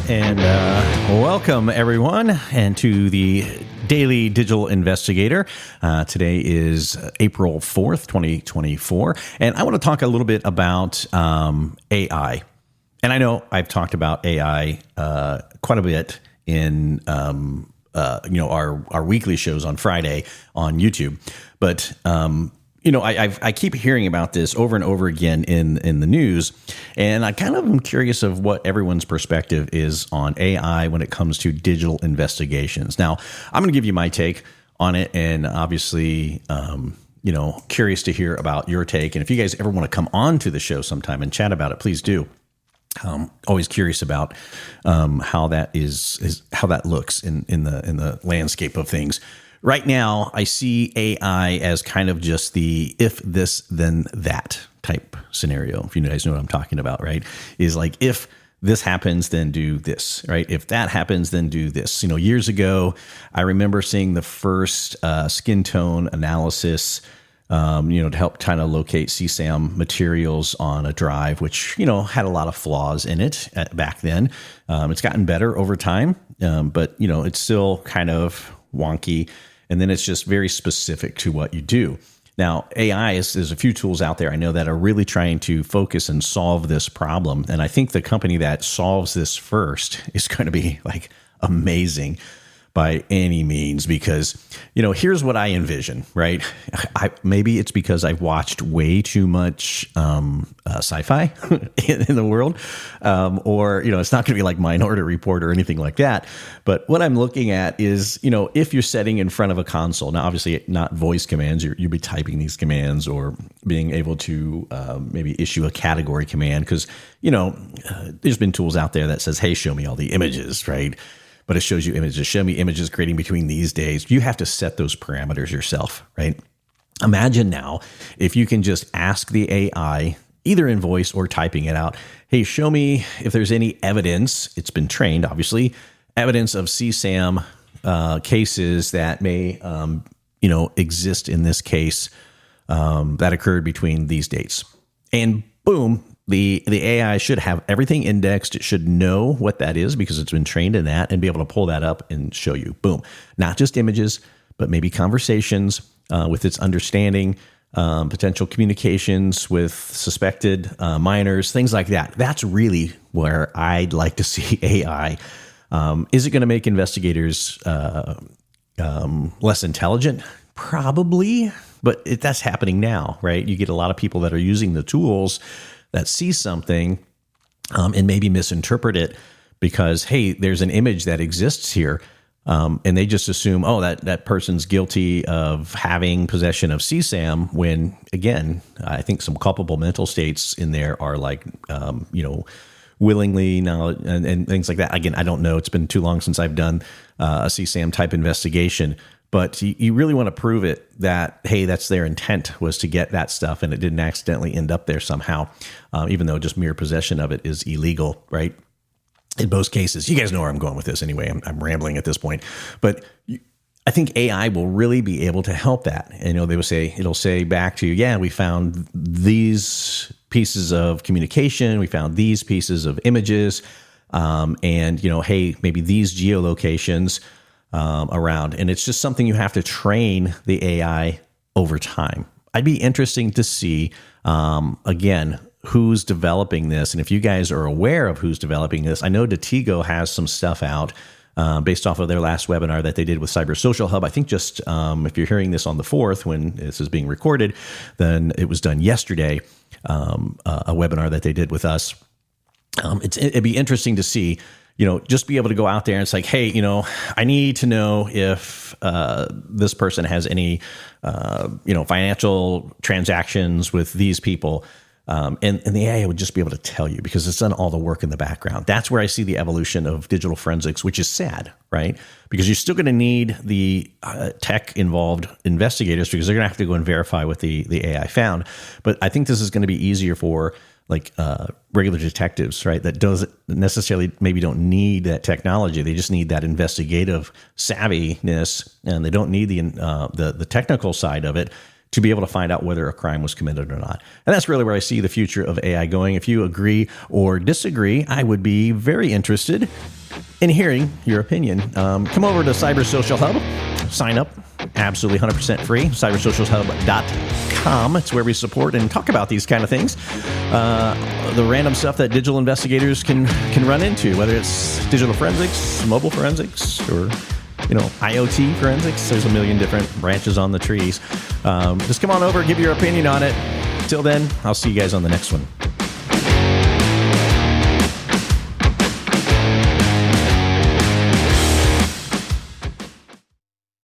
And welcome, everyone, and to the Daily Digital Investigator. Today is April 4th, 2024, and I want to talk a little bit about AI. And I know I've talked about AI quite a bit in our weekly shows on Friday on YouTube, but I keep hearing about this over and over again in the news, and I kind of am curious of what everyone's perspective is on AI when it comes to digital investigations. Now, I'm going to give you my take on it, and obviously, curious to hear about your take. And if you guys ever want to come on to the show sometime and chat about it, please do. Always curious about how that is how that looks in the landscape of things. Right now, I see AI as kind of just the if this, then that type scenario. If you guys know what I'm talking about, right? Is like, if this happens, then do this, right? If that happens, then do this. Years ago, I remember seeing the first skin tone analysis, to help kind of locate CSAM materials on a drive, which, had a lot of flaws in it back then. It's gotten better over time, but, it's still kind of wonky. And then it's just very specific to what you do. Now, AI there's a few tools out there I know that are really trying to focus and solve this problem. And I think the company that solves this first is going to be like amazing by any means, because, here's what I envision, right? Maybe it's because I've watched way too much sci-fi in the world, or, it's not going to be like Minority Report or anything like that. But what I'm looking at is, if you're sitting in front of a console, now obviously not voice commands, you'll be typing these commands or being able to maybe issue a category command, because, there's been tools out there that says, hey, show me all the images, right? But it shows you images. Show me images creating between these days. You have to set those parameters yourself, right? Imagine now if you can just ask the AI, either in voice or typing it out, hey, show me if there's any evidence, it's been trained, obviously, evidence of CSAM cases that may, exist in this case that occurred between these dates. And boom, the AI should have everything indexed. It should know what that is because it's been trained in that and be able to pull that up and show you. Boom. Not just images, but maybe conversations with its understanding, potential communications with suspected minors, things like that. That's really where I'd like to see AI. Is it going to make investigators less intelligent? Probably, but that's happening now, right? You get a lot of people that are using the tools that see something and maybe misinterpret it because, hey, there's an image that exists here. And they just assume, oh, that person's guilty of having possession of CSAM when, again, I think some culpable mental states in there are like, willingly knowledge and things like that. Again, I don't know. It's been too long since I've done a CSAM type investigation. But you really want to prove it that, hey, that's their intent was to get that stuff and it didn't accidentally end up there somehow, even though just mere possession of it is illegal, right? In most cases, you guys know where I'm going with this anyway. I'm rambling at this point. But I think AI will really be able to help that. And, it'll say back to you, yeah, we found these pieces of communication. We found these pieces of images. And, hey, maybe these geolocations around. And it's just something you have to train the AI over time. I'd be interesting to see, again, who's developing this. And if you guys are aware of who's developing this, I know Datigo has some stuff out based off of their last webinar that they did with Cyber Social Hub. I think just if you're hearing this on the 4th when this is being recorded, then it was done yesterday, a webinar that they did with us. It'd be interesting to see, just be able to go out there and it's like, hey, I need to know if this person has any, financial transactions with these people. And the AI would just be able to tell you because it's done all the work in the background. That's where I see the evolution of digital forensics, which is sad, right? Because you're still going to need the tech-involved investigators because they're going to have to go and verify what the AI found. But I think this is going to be easier for regular detectives, right? That doesn't necessarily maybe don't need that technology. They just need that investigative savviness, and they don't need the technical side of it to be able to find out whether a crime was committed or not. And that's really where I see the future of AI going. If you agree or disagree, I would be very interested in hearing your opinion. Come over to Cyber Social Hub, sign up, absolutely 100% free, cybersocialhub.com. It's where we support and talk about these kind of things. The random stuff that digital investigators can run into, whether it's digital forensics, mobile forensics, or IoT forensics. There's a million different branches on the trees. Just come on over, give your opinion on it. Till then, I'll see you guys on the next one.